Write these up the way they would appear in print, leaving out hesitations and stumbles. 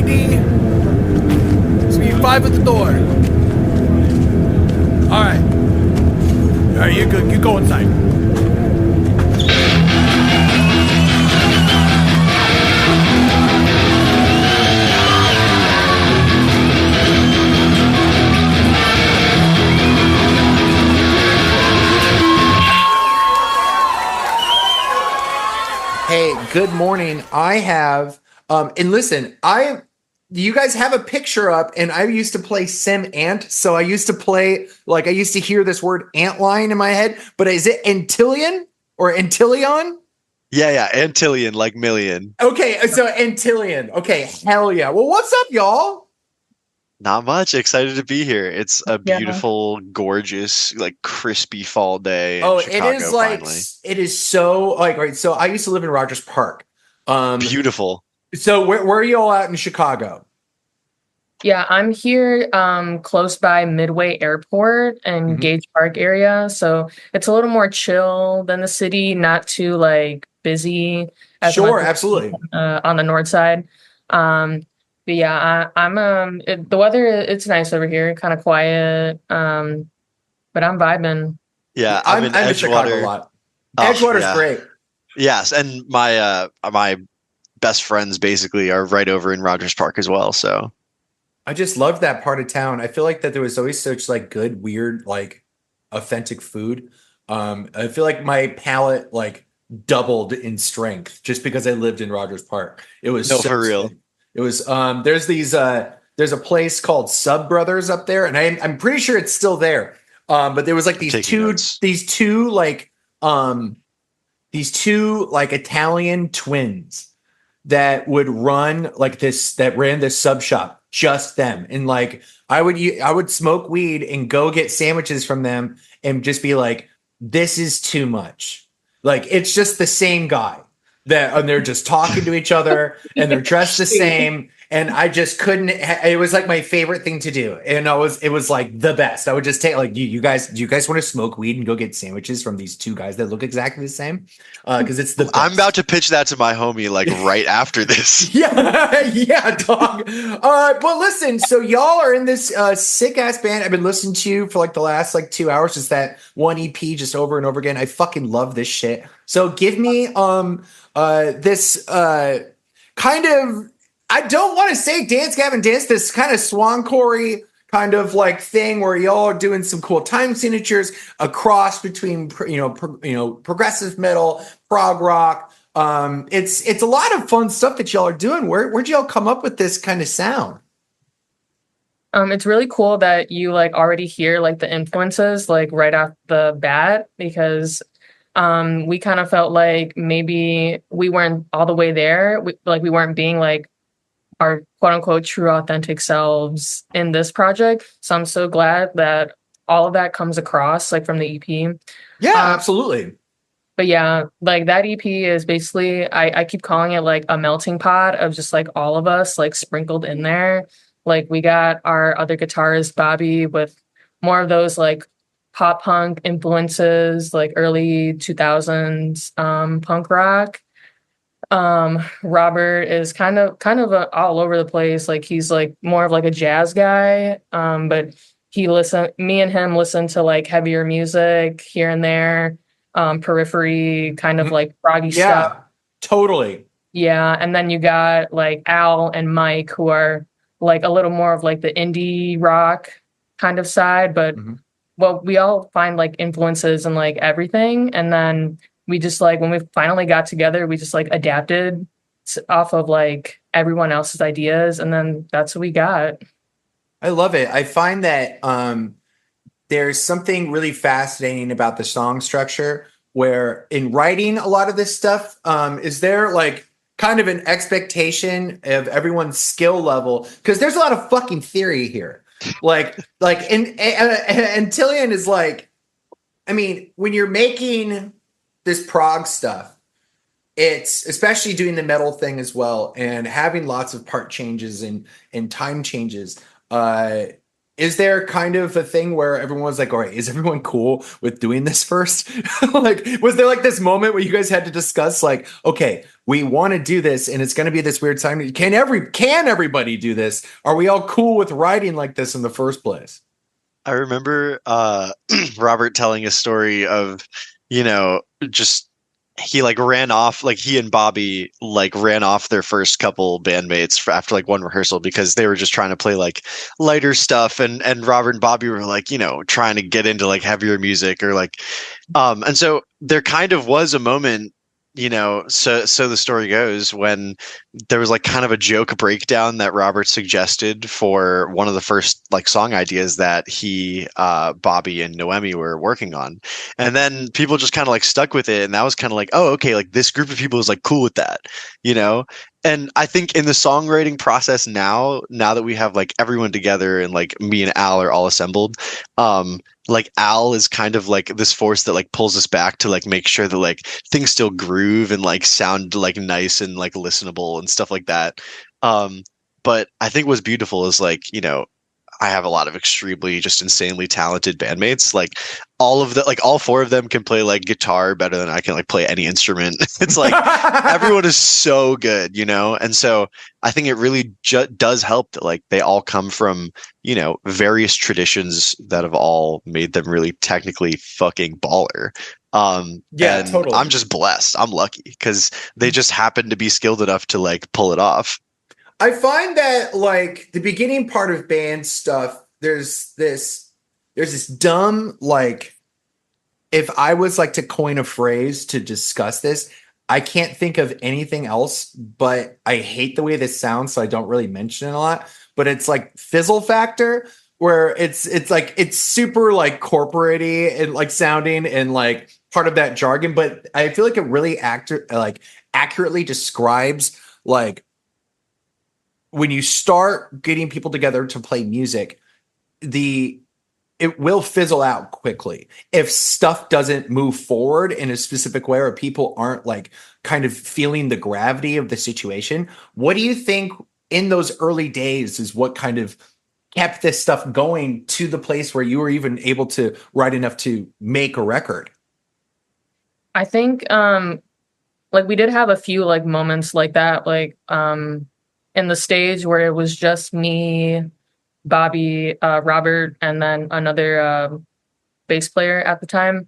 D. It's me 5 at the door. All right. All right, you're good. You go inside. Hey, good morning. I have, and listen, you guys have a picture up, and I used to play Sim Ant, so I used to play, I used to hear this word ant line in my head, but is it Antillion or Antilion? Yeah, Antillion, like million. Okay, so Antillion. Okay, hell yeah. Well, what's up, y'all? Not much. Excited to be here. It's a Yeah. beautiful, gorgeous, like crispy fall day in Oh, Chicago, finally. it is so, right, so I used to live in Rogers Park. Beautiful. So where are you all at in Chicago? Yeah, I'm here close by Midway Airport and Gage Park area. So it's a little more chill than the city, not too busy as Sure, much absolutely. on the north side. But yeah, the weather, it's nice over here, kind of quiet. But I'm vibing. Yeah, I'm in in Chicago a Edgewater. lot. Oh, Edgewater's yeah. great. Yes, and my best friends basically are right over in Rogers Park as well. So I just loved that part of town. I feel like that there was always such good, weird, authentic food. I feel like my palate doubled in strength just because I lived in Rogers Park. It was no, so for real. sick. It was there's a place called Sub Brothers up there, and I'm pretty sure it's still there. But there was these two Italian twins that would run that ran this sub shop, just them. And I would smoke weed and go get sandwiches from them and just be like, this is too much. It's just the same guy and they're just talking to each other and they're dressed the same. And I just couldn't, it was my favorite thing to do. And it was the best. I would just take do you guys want to smoke weed and go get sandwiches from these two guys that look exactly the same? Cause it's the best. I'm about to pitch that to my homie right after this. yeah, dog. But listen, so y'all are in this sick ass band. I've been listening to you for the last 2 hours. Just that one EP just over and over again. I fucking love this shit. So give me this kind of, I don't want to say Dance Gavin Dance, this kind of swancore kind of thing where y'all are doing some cool time signatures, a cross between progressive metal, prog rock. It's a lot of fun stuff that y'all are doing. Where'd y'all come up with this kind of sound? It's really cool that you already hear the influences right off the bat, because we kind of felt like maybe we weren't all the way there. We weren't being our quote unquote true authentic selves in this project. So I'm so glad that all of that comes across from the EP. Yeah, absolutely. But yeah, that EP is basically, I keep calling it a melting pot of just all of us sprinkled in there. We got our other guitarist Bobby with more of those pop punk influences, early 2000s punk rock. Robert is kind of all over the place. He's more of a jazz guy. But me and him listen to heavier music here and there, periphery kind of proggy stuff. Yeah, totally. Yeah. And then you got Al and Mike, who are a little more of the indie rock kind of side, but well, we all find influences in everything. And then we just when we finally got together, we just adapted off of everyone else's ideas, and then that's what we got. I love it. I find that there's something really fascinating about the song structure, where in writing a lot of this stuff, is there kind of an expectation of everyone's skill level? Because there's a lot of fucking theory here. Antillon is I mean, when you're making this prog stuff, it's especially doing the metal thing as well and having lots of part changes and time changes. is there kind of a thing where everyone was like, all right, is everyone cool with doing this first? Like, was there like this moment where you guys had to discuss like, okay, we want to do this and it's going to be this weird time. Can everybody do this? Are we all cool with writing like this in the first place? I remember Robert telling a story of, just he like ran off, like he and Bobby like ran off their first couple bandmates after like one rehearsal because they were just trying to play like lighter stuff, and Robert and Bobby were like, trying to get into like heavier music or like and so there kind of was a moment, so the story goes, when there was like kind of a joke breakdown that Robert suggested for one of the first like song ideas that he, Bobby and Noemi were working on. And then people just kind of like stuck with it. And that was kind of like, oh, okay, like this group of people is like cool with that, And I think in the songwriting process now that we have like everyone together and like me and Al are all assembled, like Al is kind of like this force that like pulls us back to like make sure that like things still groove and like sound like nice and like listenable and stuff like that. But I think what's beautiful is like, I have a lot of extremely just insanely talented bandmates. Like all four of them can play like guitar better than I can like play any instrument. It's like everyone is so good, And so I think it really does help that like they all come from, various traditions that have all made them really technically fucking baller. Yeah, and totally. I'm just blessed. I'm lucky because they just happen to be skilled enough to like pull it off. I find that like the beginning part of band stuff, there's this dumb, like, if I was like to coin a phrase to discuss this, I can't think of anything else, but I hate the way this sounds, so I don't really mention it a lot. But it's like fizzle factor, where it's like it's super like corporate-y and like sounding and like part of that jargon, but I feel like it really accurately describes like when you start getting people together to play music, it will fizzle out quickly if stuff doesn't move forward in a specific way or people aren't like kind of feeling the gravity of the situation. What do you think in those early days is what kind of kept this stuff going to the place where you were even able to write enough to make a record? I think like we did have a few like moments like that, like in the stage where it was just me, Bobby, Robert, and then another bass player at the time.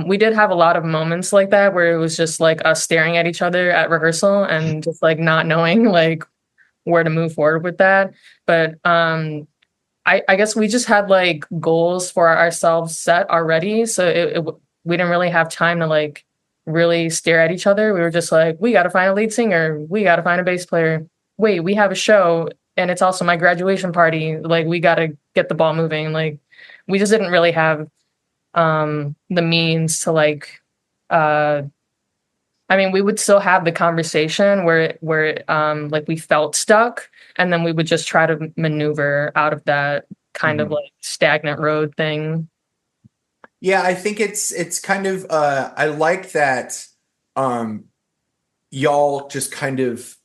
We did have a lot of moments like that where it was just like us staring at each other at rehearsal and just like not knowing like where to move forward with that. But I guess we just had like goals for ourselves set already. So we didn't really have time to like really stare at each other. We were just like, we got to find a lead singer. We got to find a bass player. Wait, we have a show and it's also my graduation party. Like we got to get the ball moving. Like we just didn't really have the means to like, we would still have the conversation where like we felt stuck, and then we would just try to maneuver out of that kind of like stagnant road thing. Yeah, I think it's kind of I like that y'all just kind of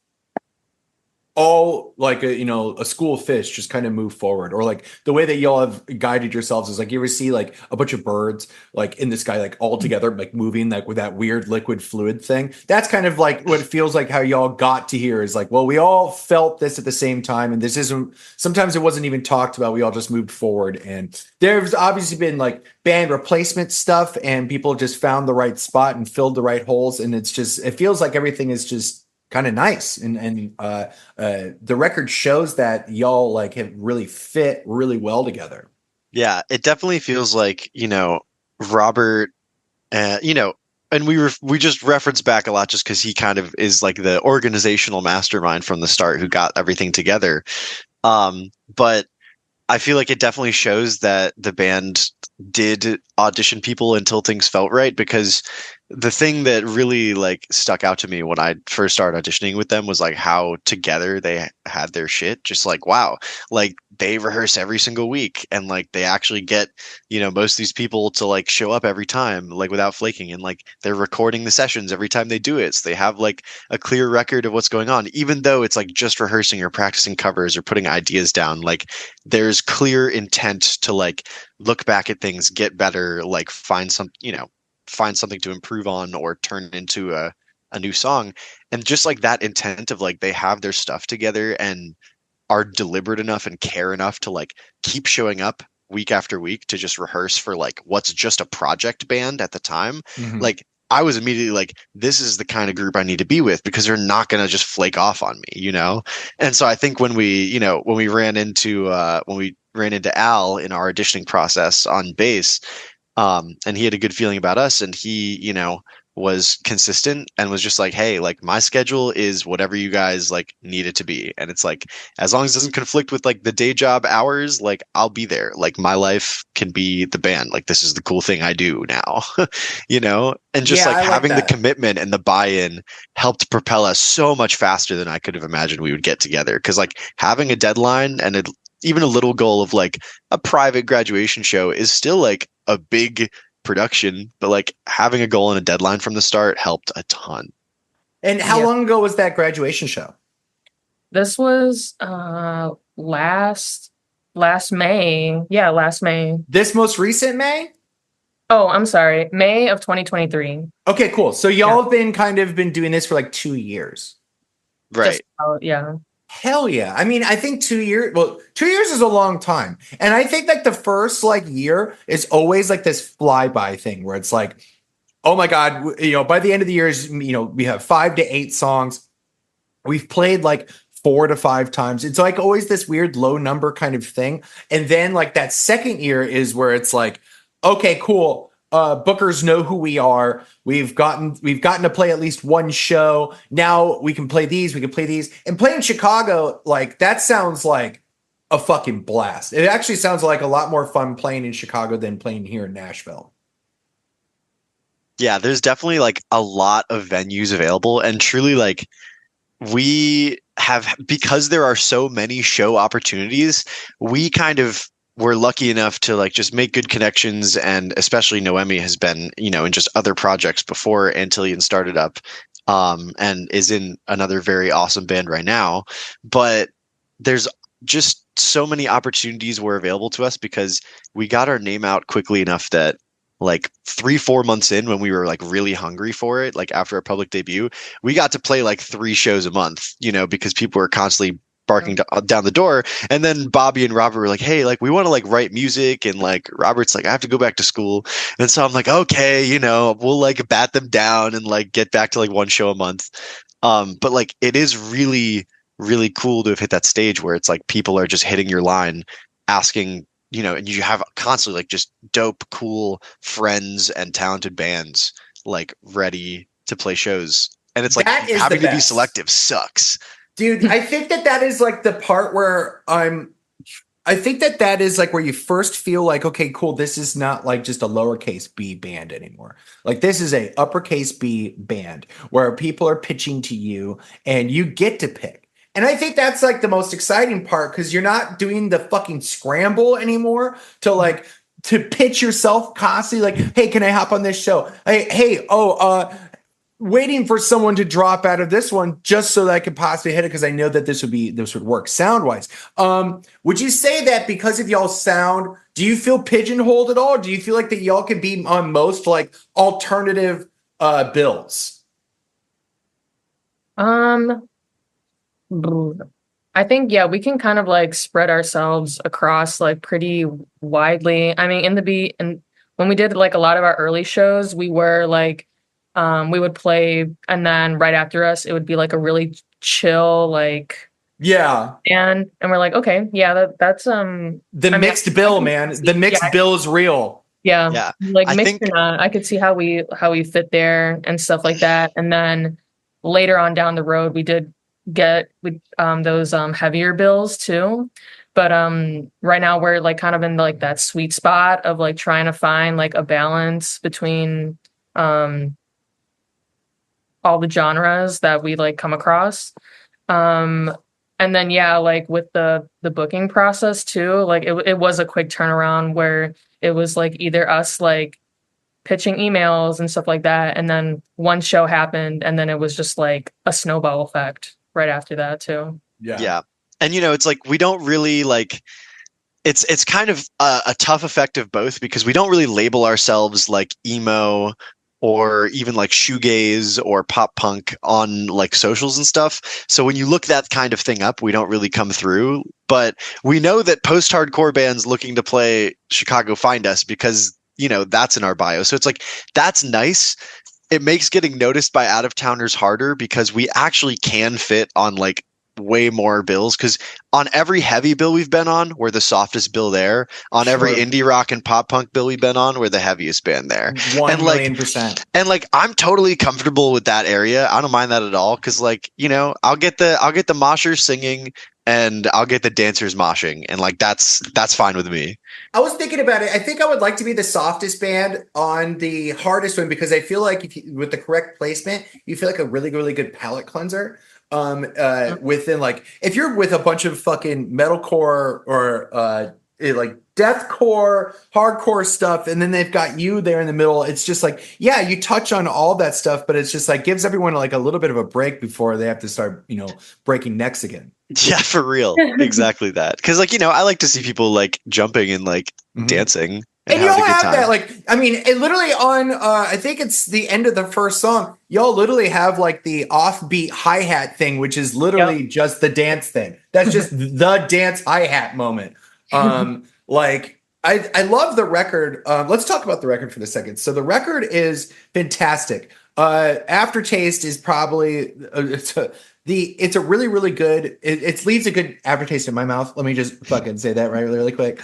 all like a school of fish just kind of move forward, or like the way that y'all have guided yourselves is like you ever see like a bunch of birds like in the sky like all together like moving like with that weird liquid fluid thing. That's kind of like what it feels like how y'all got to here is like, well, we all felt this at the same time, and this isn't, sometimes it wasn't even talked about, we all just moved forward. And there's obviously been like band replacement stuff and people just found the right spot and filled the right holes, and it feels like everything is just kind of nice, and the record shows that y'all like have really fit really well together. Yeah, it definitely feels like Robert, and we just reference back a lot just because he kind of is like the organizational mastermind from the start who got everything together. But I feel like it definitely shows that the band did audition people until things felt right, because the thing that really like stuck out to me when I first started auditioning with them was like how together they had their shit. Just like, wow, like they rehearse every single week and like they actually get, most of these people to like show up every time, like without flaking. And like they're recording the sessions every time they do it. So they have like a clear record of what's going on, even though it's like just rehearsing or practicing covers or putting ideas down. Like there's clear intent to like look back at things, get better, like find something to improve on or turn into a new song. And just like that intent of like they have their stuff together and are deliberate enough and care enough to like keep showing up week after week to just rehearse for like what's just a project band at the time. Like I was immediately like, this is the kind of group I need to be with because they're not going to just flake off on me, And so I think when we ran into Al in our auditioning process on bass, and he had a good feeling about us, and he, was consistent and was just like, hey, like my schedule is whatever you guys like need it to be. And it's like, as long as it doesn't conflict with like the day job hours, like I'll be there. Like my life can be the band. Like this is the cool thing I do now, and just like having the commitment and the buy-in helped propel us so much faster than I could have imagined we would get together. Cause like having a deadline and even a little goal of like a private graduation show is still like a big production, but like having a goal and a deadline from the start helped a ton. And how long ago was that graduation show? This was last May. Yeah, last May. This most recent May? Oh, I'm sorry. May of 2023. Okay, cool. So y'all have been doing this for like 2 years. Right. Yeah. Hell yeah. I mean, I think 2 years, 2 years is a long time. And I think like the first like year is always like this flyby thing where it's like, oh my God, by the end of the year, we have 5 to 8 songs. We've played like 4 to 5 times. It's like always this weird low number kind of thing. And then like that second year is where it's like, okay, cool. Bookers know who we are. We've gotten to play at least one show. Now we can play these. And playing Chicago, like that sounds like a fucking blast. It actually sounds like a lot more fun playing in Chicago than playing here in Nashville. Yeah, there's definitely like a lot of venues available, and truly like we have, because there are so many show opportunities, we kind of we're lucky enough to like just make good connections. And especially Noemi has been, in just other projects before Antillon started up, and is in another very awesome band right now. But there's just so many opportunities were available to us because we got our name out quickly enough that like 3-4 months in, when we were like really hungry for it, like after our public debut, we got to play like 3 shows a month, because people were constantly barking down the door. And then Bobby and Robert were like, hey, like we want to like write music, and like Robert's like, I have to go back to school. And so I'm like, okay, we'll like bat them down and like get back to like 1 show a month. But like it is really, really cool to have hit that stage where it's like people are just hitting your line asking, and you have constantly like just dope, cool friends and talented bands like ready to play shows. And it's like having to be selective sucks. Dude, I think that is like the part where I think that is like where you first feel like, okay, cool, this is not like just a lowercase b band anymore. Like this is a uppercase B band where people are pitching to you and you get to pick. And I think that's like the most exciting part because you're not doing the fucking scramble anymore to pitch yourself constantly like, hey, can I hop on this show? Waiting for someone to drop out of this one just so that I could possibly hit it because I know that this would work sound wise. Would you say that because of y'all's sound, do you feel pigeonholed at all? Do you feel like that y'all could be on most like alternative bills? I think we can kind of like spread ourselves across like pretty widely. I mean, and when we did like a lot of our early shows, we were like we would play, and then right after us, it would be like a really chill, like and we're like, okay, that's the mixed bill, man. The mixed bill is real. Yeah. Like I could see how we fit there and stuff like that. And then later on down the road, we did get those heavier bills too. But right now we're like kind of in like that sweet spot of like trying to find like a balance between all the genres that we like come across. And then yeah, like with the booking process too, like it was a quick turnaround where it was like either us like pitching emails and stuff like that, and then one show happened, and then it was just like a snowball effect right after that too. Yeah. And it's like we don't really like it's kind of a tough effect of both, because we don't really label ourselves like emo or even like shoegaze or pop punk on like socials and stuff. So when you look that kind of thing up, we don't really come through. But we know that post-hardcore bands looking to play Chicago find us because, that's in our bio. So it's like, that's nice. It makes getting noticed by out-of-towners harder because we actually can fit on like way more bills, because on every heavy bill we've been on, we're the softest bill there. On every indie rock and pop punk bill we've been on, we're the heaviest band there. 1,000,000%. And like I'm totally comfortable with that area. I don't mind that at all, because like I'll get the moshers singing and I'll get the dancers moshing, and like that's fine with me. I was thinking about it. I think I would like to be the softest band on the hardest one, because I feel like with the correct placement, you feel like a really, really good palate cleanser. Within like, if you're with a bunch of fucking metalcore or like deathcore, hardcore stuff, and then they've got you there in the middle, it's just like, yeah, you touch on all that stuff, but it's just like gives everyone like a little bit of a break before they have to start, breaking necks again. Yeah, for real. Exactly that. Because like, I like to see people like jumping and like dancing. And y'all have that, like, I mean, it literally on, I think it's the end of the first song, y'all literally have like the offbeat hi-hat thing, which is literally just the dance thing. That's just the dance hi-hat moment. Like, I love the record. Let's talk about the record for a second. So the record is fantastic. Aftertaste is probably, it's a really, really good, it leaves a good aftertaste in my mouth. Let me just fucking say that really, really quick.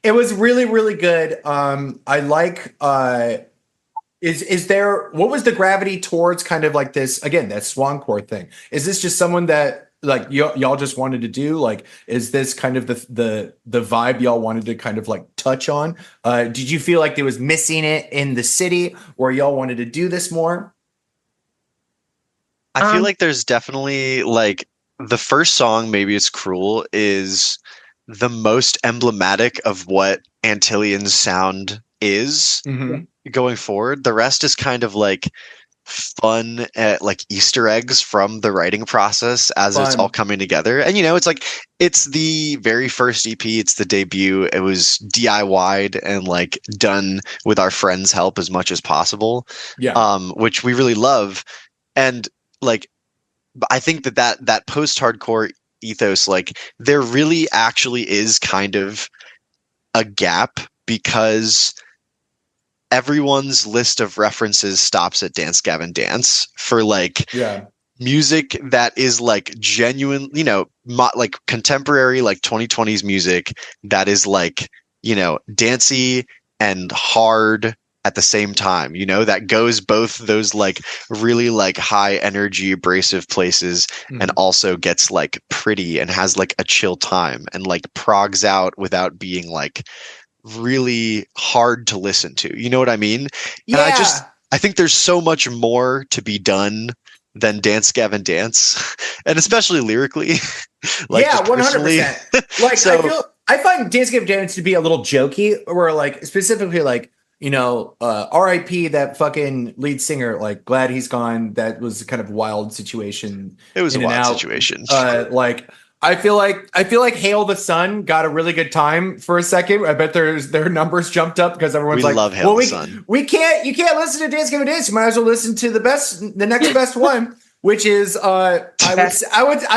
It was really, really good. I like, is there, what was the gravity towards kind of like this, again, that swancore thing? Is this just someone that like y'all just wanted to do? Like, is this kind of the vibe y'all wanted to kind of like touch on? Did you feel like there was missing it in the city, or y'all wanted to do this more? I feel like there's definitely like the first song, Maybe It's Cruel, is the most emblematic of what Antillion's sound is going forward. The rest is kind of like fun like Easter eggs from the writing process as it's all coming together. And it's like it's the very first EP, it's the debut. It was DIY'd and like done with our friends' help as much as possible. Which we really love. And like I think that post-hardcore ethos, like there really actually is kind of a gap, because everyone's list of references stops at Dance Gavin Dance for like music that is like genuine, like contemporary, like 2020s music that is like, dancey and hard at the same time, that goes both those like really like high energy abrasive places and also gets like pretty and has like a chill time and like progs out without being like really hard to listen to. You know what I mean? Yeah. And I think there's so much more to be done than Dance Gavin Dance, and especially lyrically. Like, yeah, 100%. Like so, I find Dance Gavin Dance to be a little jokey, or like specifically like, RIP that fucking lead singer, like glad he's gone. That was a kind of wild situation. It was a wild situation. Like I feel like Hail the Sun got a really good time for a second. I bet their numbers jumped up because everyone's like, love Hail the Sun. You can't listen to Dance Gavin Dance. You might as well listen to the next best one, which is I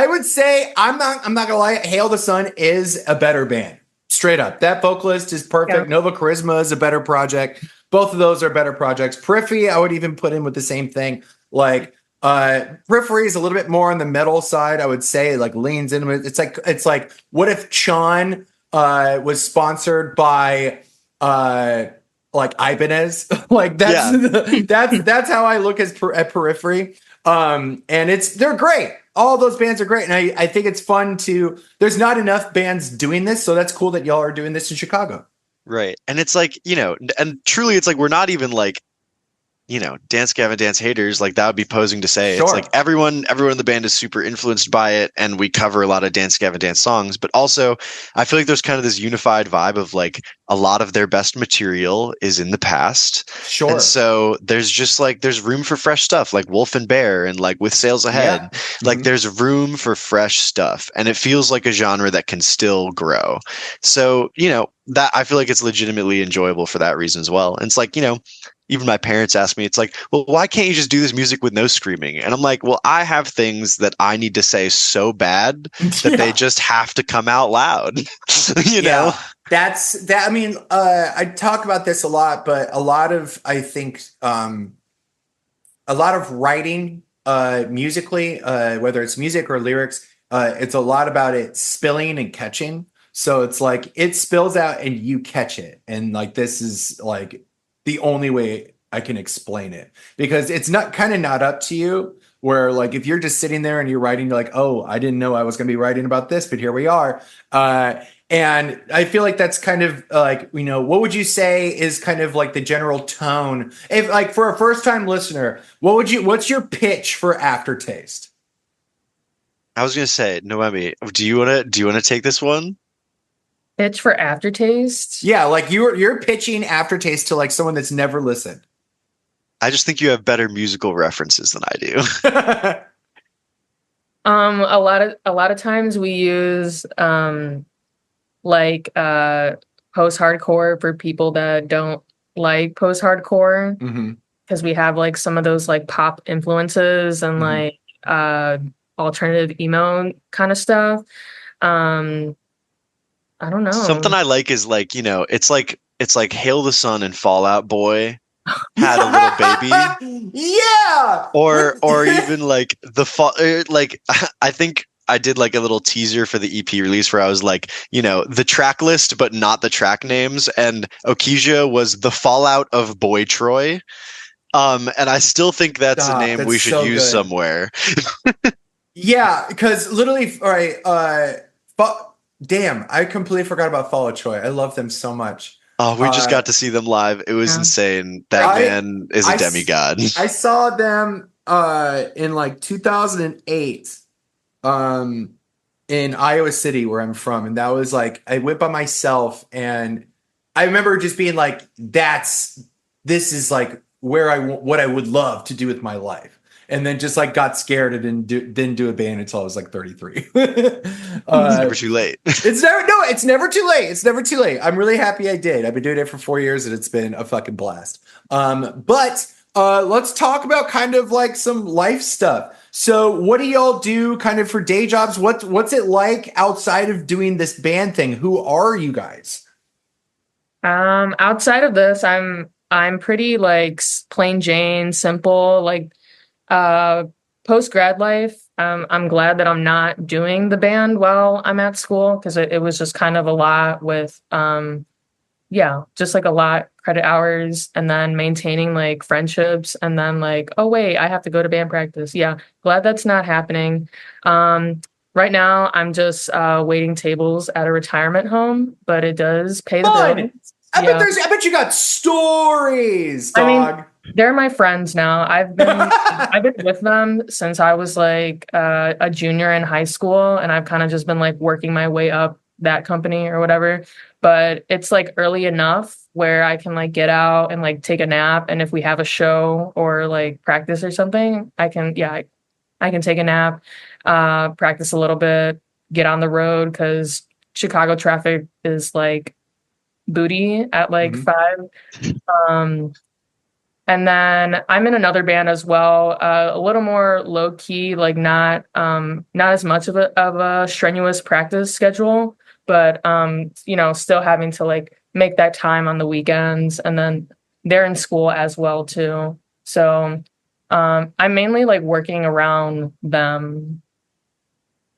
would say I'm not gonna lie, Hail the Sun is a better band. Straight up. That vocalist is perfect. Yeah. Nova Charisma is a better project. Both of those are better projects. Periphery, I would even put in with the same thing. Like Periphery is a little bit more on the metal side, I would say, like leans into it. It's like what if Chan was sponsored by like Ibanez? Like that's how I look at Periphery. And they're great. All those bands are great. And I think it's fun there's not enough bands doing this. So that's cool that y'all are doing this in Chicago. Right. And it's like, and truly it's like, we're not even like, Dance Gavin Dance haters, like that would be posing to say. Sure. It's like everyone in the band is super influenced by it, and we cover a lot of Dance Gavin Dance songs, but also I feel like there's kind of this unified vibe of like a lot of their best material is in the past. Sure. And so there's just like there's room for fresh stuff, like Wolf and Bear and like With Sails Ahead. Yeah. Like there's room for fresh stuff, and it feels like a genre that can still grow. So, that I feel like it's legitimately enjoyable for that reason as well. And it's like, even my parents ask me, it's like, well, why can't you just do this music with no screaming? And I'm like, well, I have things that I need to say so bad that they just have to come out loud. know? That's that. I mean, I talk about this a lot, but a lot of, I think, a lot of writing musically, whether it's music or lyrics, it's a lot about it spilling and catching. So it's like it spills out and you catch it. And like, this is like the only way I can explain it, because it's not up to you, where like, if you're just sitting there and you're writing, you're like, oh, I didn't know I was going to be writing about this, but here we are. And I feel like that's kind of like, what would you say is kind of like the general tone? If like for a first time listener, what's your pitch for Aftertaste? I was going to say, Noemi, do you want to take this one? Pitch for Aftertaste? Yeah, like you're pitching Aftertaste to like someone that's never listened. I just think you have better musical references than I do. A lot of times we use post-hardcore for people that don't like post-hardcore, because we have like some of those like pop influences and like alternative emo kind of stuff. I don't know. Something I like is like, it's like Hail the Sun and Fall Out Boy had a little baby. Yeah. Or even like I think I did like a little teaser for the EP release where I was like, the track list, but not the track names. And Okija was the Fallout of Boy Troy. And I still think that's a name we should use somewhere. Yeah, because literally, all right, damn, I completely forgot about Fall Out Troy. I love them so much. Oh, we just got to see them live. It was insane. That man is a demigod. I saw them in like 2008 in Iowa City, where I'm from. And that was like, I went by myself, and I remember just being like, this is like what I would love to do with my life. And then just like got scared and didn't do a band until I was like 33. It's never too late. It's never too late. It's never too late. I'm really happy I did. I've been doing it for 4 years and it's been a fucking blast. But let's talk about kind of like some life stuff. So what do y'all do kind of for day jobs? What's it like outside of doing this band thing? Who are you guys? Outside of this, I'm pretty like plain Jane, simple, like post-grad life. I'm glad that I'm not doing the band while I'm at school, because it was just kind of a lot with just like a lot credit hours, and then maintaining like friendships, and then like, oh wait, I have to go to band practice. Yeah, glad that's not happening. Right now I'm just waiting tables at a retirement home, but it does pay the bills. I bet you got stories, dog. I mean, they're my friends now. I've been with them since I was like a junior in high school, and I've kind of just been like working my way up that company or whatever. But it's like early enough where I can like get out and like take a nap, and if we have a show or like practice or something, I can take a nap, practice a little bit, get on the road, because Chicago traffic is like booty at like 5. And then I'm in another band as well, a little more low key, like not as much of a strenuous practice schedule, but still having to like make that time on the weekends, and then they're in school as well too. So I'm mainly like working around them.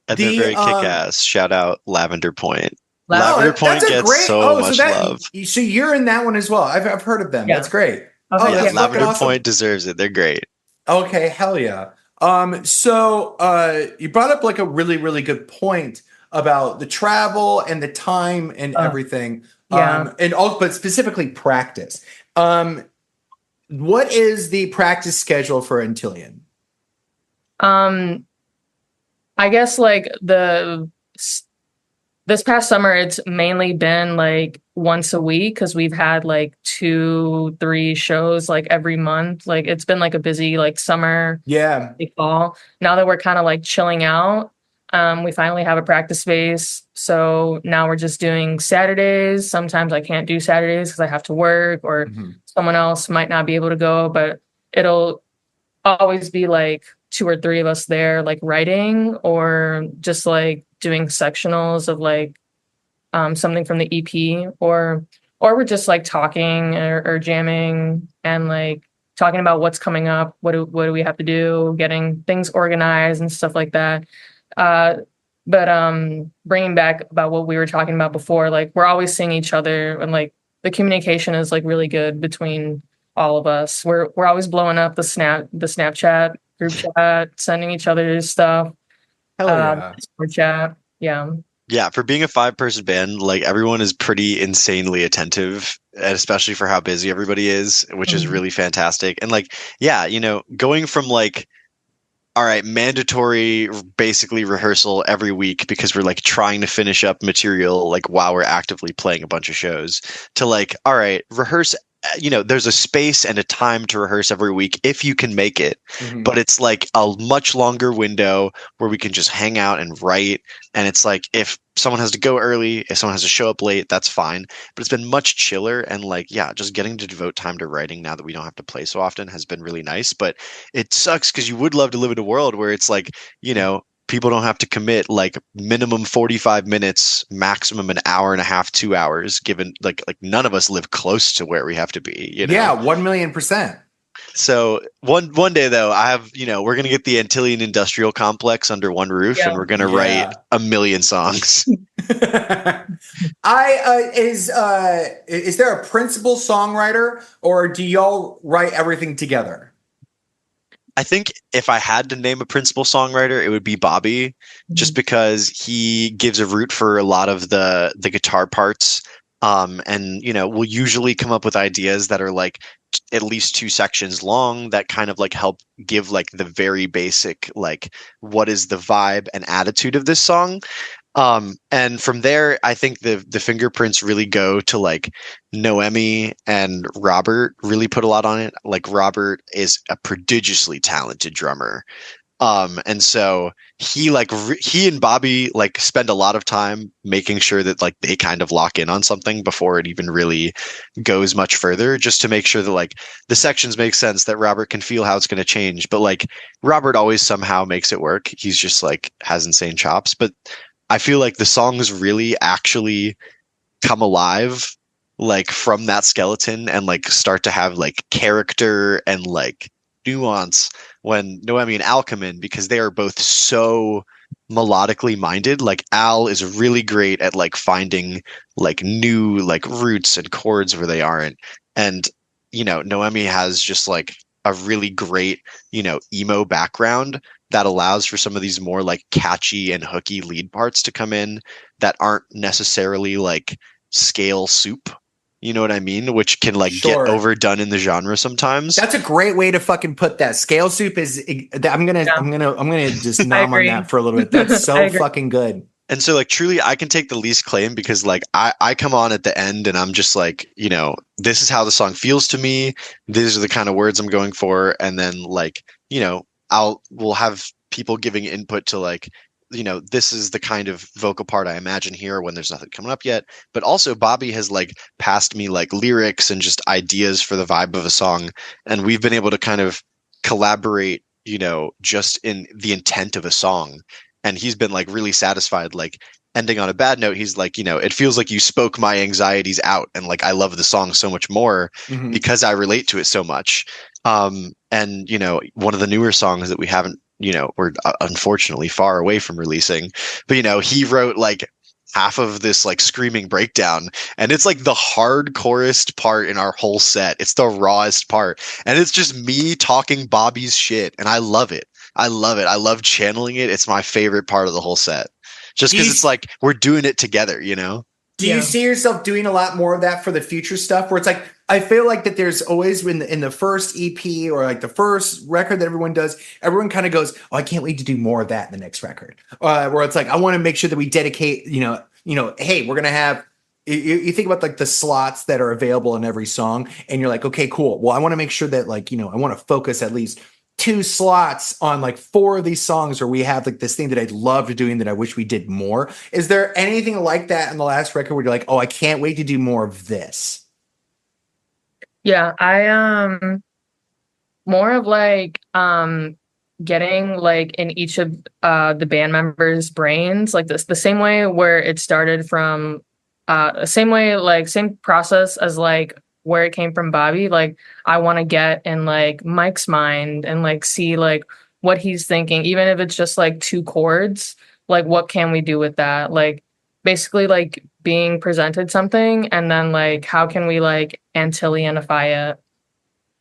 And they're very kick-ass. Shout out Lavender Point. Lavender Point gets so much love. So you're in that one as well. I've heard of them. Yeah. That's great. Okay, that's Lavender awesome. Point deserves it. They're great. Okay, hell yeah. So you brought up like a really, really good point about the travel and the time and everything. Yeah. But specifically practice. What is the practice schedule for Antilion? I guess like this past summer, it's mainly been like once a week because we've had like 2-3 shows like every month. Like it's been like a busy like summer, Yeah. fall. Now that we're kind of like chilling out, we finally have a practice space. So now we're just doing Saturdays. Sometimes I can't do Saturdays because I have to work or someone else might not be able to go, but it'll always be like 2 or 3 of us there, like writing or just like doing sectionals of like something from the EP, or we're just like talking or jamming and like talking about what's coming up, what do we have to do, getting things organized and stuff like that. But bringing back about what we were talking about before, like we're always seeing each other and like the communication is like really good between all of us. We're always blowing up the Snapchat group chat, sending each other stuff. Hell yeah. Discord chat. Yeah. Yeah, for being a 5-person band, like everyone is pretty insanely attentive, and especially for how busy everybody is, which is really fantastic. And like, yeah, going from like, all right, mandatory basically rehearsal every week because we're like trying to finish up material like while we're actively playing a bunch of shows to like, all right, rehearse. There's a space and a time to rehearse every week if you can make it, but it's like a much longer window where we can just hang out and write. And it's like, if someone has to go early, if someone has to show up late, that's fine. But it's been much chiller. And like, yeah, just getting to devote time to writing now that we don't have to play so often has been really nice. But it sucks because you would love to live in a world where it's like, people don't have to commit like minimum 45 minutes, maximum an hour and a half, 2 hours, given like none of us live close to where we have to be. Yeah, 1,000,000%. So one day though, I have, we're going to get the Antillon industrial complex under one roof and we're going to write 1 million songs. Is there a principal songwriter or do y'all write everything together? I think if I had to name a principal songwriter, it would be Bobby, just because he gives a root for a lot of the guitar parts. And we'll usually come up with ideas that are like at least 2 sections long that kind of like help give like the very basic, like what is the vibe and attitude of this song. And from there, I think the fingerprints really go to like Noemi and Robert really put a lot on it. Like Robert is a prodigiously talented drummer. And so he and Bobby like spend a lot of time making sure that like they kind of lock in on something before it even really goes much further, just to make sure that like the sections make sense, that Robert can feel how it's going to change. But like Robert always somehow makes it work. He's just like has insane chops. But I feel like the songs really actually come alive like from that skeleton and like start to have like character and like nuance when Noemi and Al come in, because they are both so melodically minded. Like Al is really great at like finding like new like roots and chords where they aren't. And, Noemi has just like a really great, emo background that allows for some of these more like catchy and hooky lead parts to come in that aren't necessarily like scale soup. You know what I mean? Which can like get overdone in the genre sometimes. That's a great way to fucking put that. Scale soup is I'm gonna just nom on that for a little bit. That's so fucking good. And so like truly I can take the least claim because like I come on at the end and I'm just like, this is how the song feels to me. These are the kind of words I'm going for. And then like, we'll have people giving input to like, this is the kind of vocal part I imagine here when there's nothing coming up yet. But also Bobby has like passed me like lyrics and just ideas for the vibe of a song. And we've been able to kind of collaborate, just in the intent of a song. And he's been like really satisfied, like ending on a bad note. He's like, it feels like you spoke my anxieties out. And like, I love the song so much more because I relate to it so much. And, one of the newer songs that we haven't, we're unfortunately far away from releasing, but, he wrote like half of this like screaming breakdown, and it's like the hardcorest part in our whole set. It's the rawest part. And it's just me talking Bobby's shit. And I love it. I love channeling it. It's my favorite part of the whole set, just because it's like we're doing it together, Do you see yourself doing a lot more of that for the future stuff where it's like I feel like that there's always in the first EP or like the first record that everyone does, everyone kind of goes, "Oh, I can't wait to do more of that in the next record." Where it's like, I want to make sure that we dedicate, hey, we're gonna have. You think about like the slots that are available in every song, and you're like, okay, cool. Well, I want to make sure that like I want to focus at least 2 slots on like 4 of these songs where we have like this thing that I loved doing that I wish we did more. Is there anything like that in the last record where you're like, oh, I can't wait to do more of this? Yeah, I more of like getting like in each of the band members' brains, like this the same way where it started from same way, like same process as like where it came from Bobby. Like I want to get in like Mike's mind and like see like what he's thinking, even if it's just like 2 chords, like what can we do with that? Like basically like being presented something and then like how can we like Antillionify it?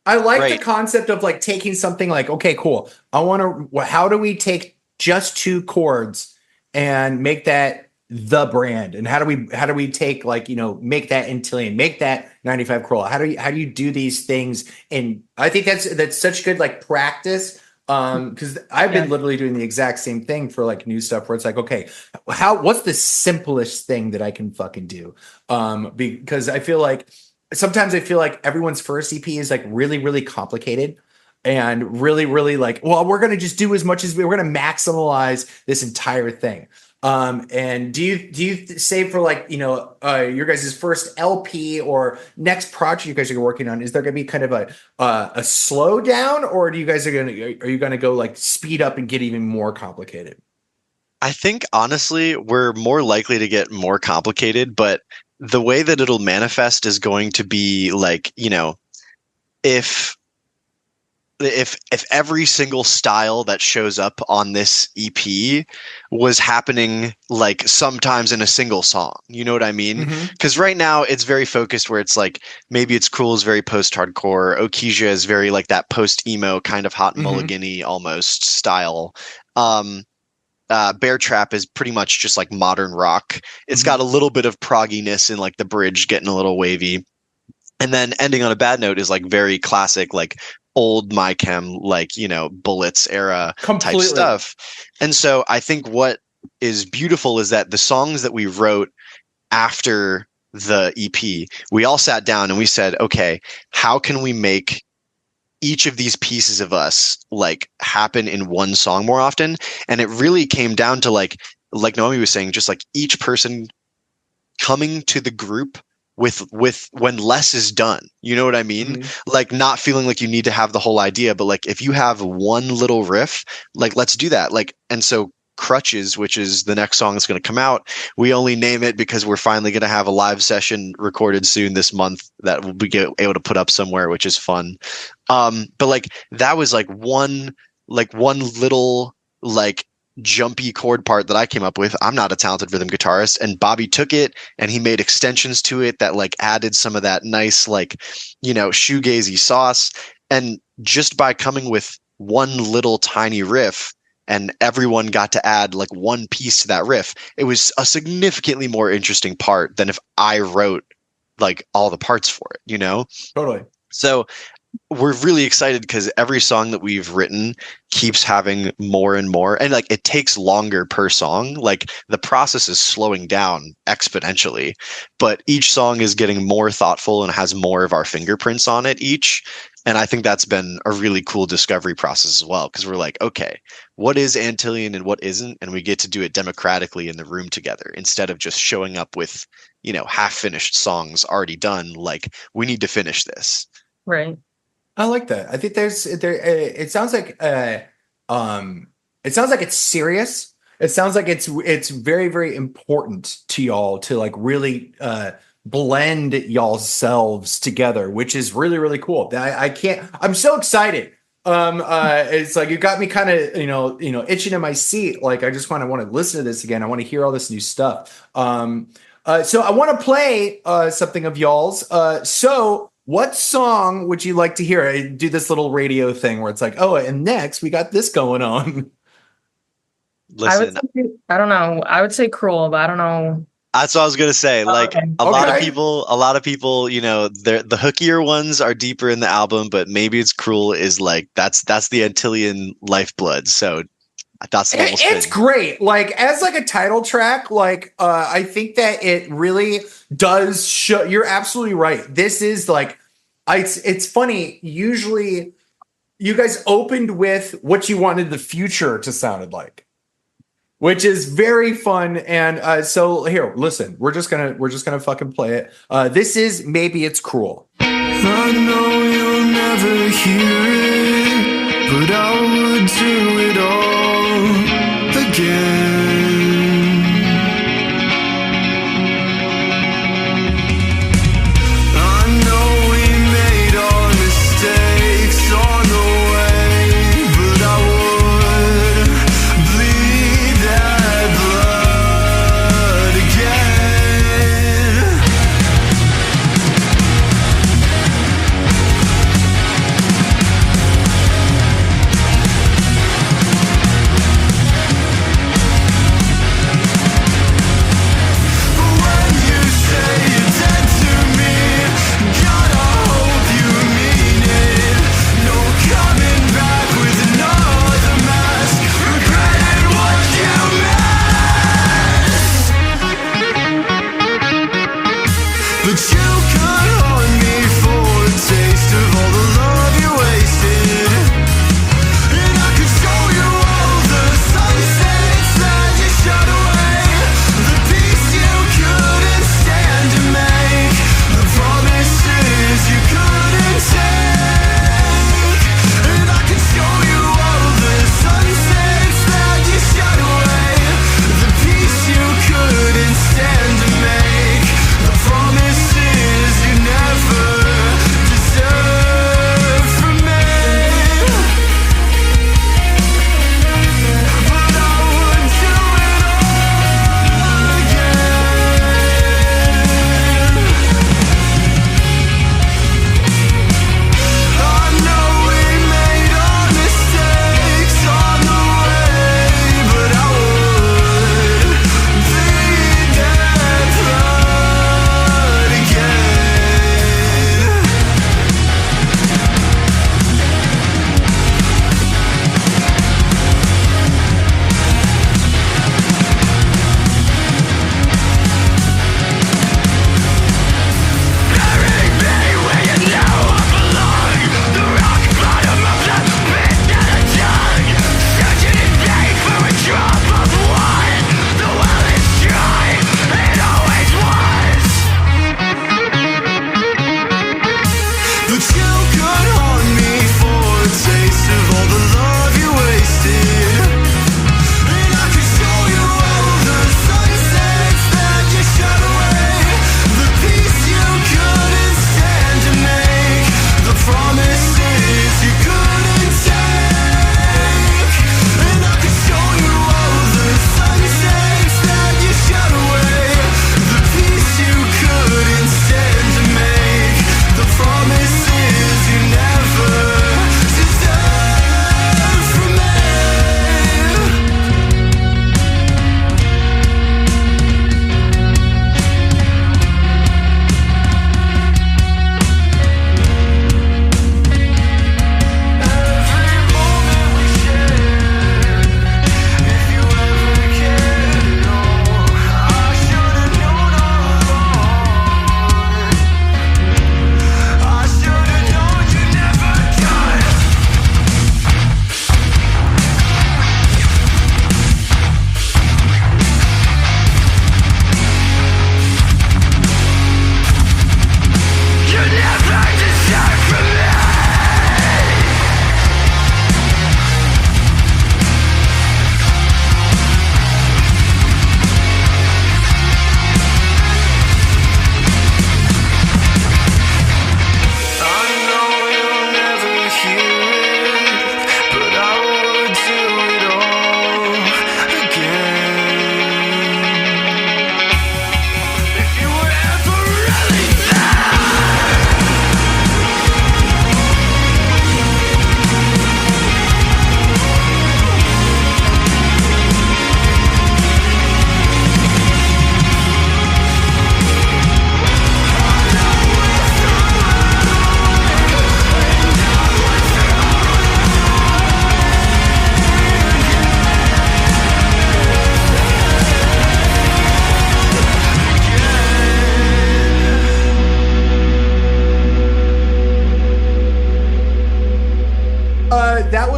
I like the Right. concept of like taking something like, okay, cool. How do we take just 2 chords and make that the brand? And how do we take like, make that Antilion, make that 95 Corolla? How do you do these things? And I think that's such good like practice. Because I've been literally doing the exact same thing for like new stuff where it's like, okay, what's the simplest thing that I can fucking do? Because sometimes I feel like everyone's first EP is like really, really complicated and really, really like, well, we're going to just do as much as we're going to maximize this entire thing. And do you say for like, your guys' first LP or next project you guys are working on, is there going to be kind of a slowdown, or are you going to go like speed up and get even more complicated? I think honestly, we're more likely to get more complicated, but the way that it'll manifest is going to be like, if every single style that shows up on this EP was happening like sometimes in a single song, you know what I mean? Because right now it's very focused where it's like maybe It's Cool is very post-hardcore, Okija is very like that post-emo kind of hot mulligan-y almost style. Bear Trap is pretty much just like modern rock. It's got a little bit of progginess in like the bridge getting a little wavy. And then Ending on a Bad Note is like very classic, like old My Chem, like, Bullets era type stuff. And so I think what is beautiful is that the songs that we wrote after the EP, we all sat down and we said, okay, how can we make each of these pieces of us like happen in one song more often? And it really came down to like Naomi was saying, just like each person coming to the group with when less is done, you know what I mean? Like not feeling like you need to have the whole idea, but like if you have one little riff, like let's do that. Like, and so Crutches, which is the next song that's going to come out, we only name it because we're finally going to have a live session recorded soon this month that we'll be able to put up somewhere, which is fun. But like that was like one little like jumpy chord part that I came up with. I'm not a talented rhythm guitarist, and Bobby took it and he made extensions to it that like added some of that nice like shoegazy sauce. And just by coming with one little tiny riff and everyone got to add like one piece to that riff, it was a significantly more interesting part than if I wrote like all the parts for it, Totally. So we're really excited because every song that we've written keeps having more and more, and like it takes longer per song. Like the process is slowing down exponentially, but each song is getting more thoughtful and has more of our fingerprints on it each. And I think that's been a really cool discovery process as well, because we're like, okay, what is Antillon and what isn't? And we get to do it democratically in the room together instead of just showing up with, half finished songs already done. Like we need to finish this. Right. I like that. I think it sounds like it's serious. It sounds like it's very, very important to y'all to like really blend y'all's selves together, which is really, really cool. I'm so excited. It's like you got me kind of, itching in my seat. Like I just want to listen to this again. I want to hear all this new stuff. So I want to play something of y'all's. So what song would you like to hear? I do this little radio thing where it's like, oh, and next we got this going on. Listen, I don't know. I would say Cruel, but I don't know. That's what I was gonna say. Like Okay. a lot of Okay. people, you know, the hookier ones are deeper in the album, but Maybe It's Cruel is like that's the Antilion lifeblood. So that's the little It's spin. great. Like as like a title track, like I think that it really does show. You're absolutely right. This is like, it's funny. Usually, you guys opened with what you wanted the future to sound like, which is very fun. And so here, listen. We're just gonna fucking play it. This is Maybe It's Cruel. I know you'll never hear it, but I would do it all again. I know we made our mistakes on the way, but I would bleed that blood again.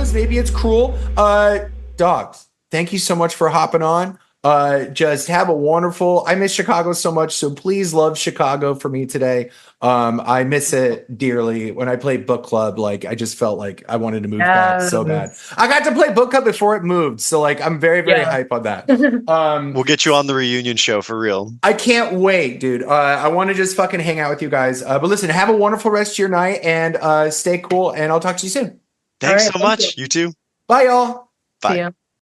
knows? Maybe it's cruel. Dogs, thank you so much for hopping on. Just have a wonderful. I miss Chicago so much, so please love Chicago for me today. I miss it dearly. When I played book club, like I just felt like I wanted to move back so bad. I got to play book club before it moved, so like I'm very hype on that. We'll get you on the reunion show for real. I can't wait, dude. I want to just fucking hang out with you guys. But listen, have a wonderful rest of your night and stay cool. And I'll talk to you soon. Thanks All right, so much. You too. Bye, y'all. Bye. See ya.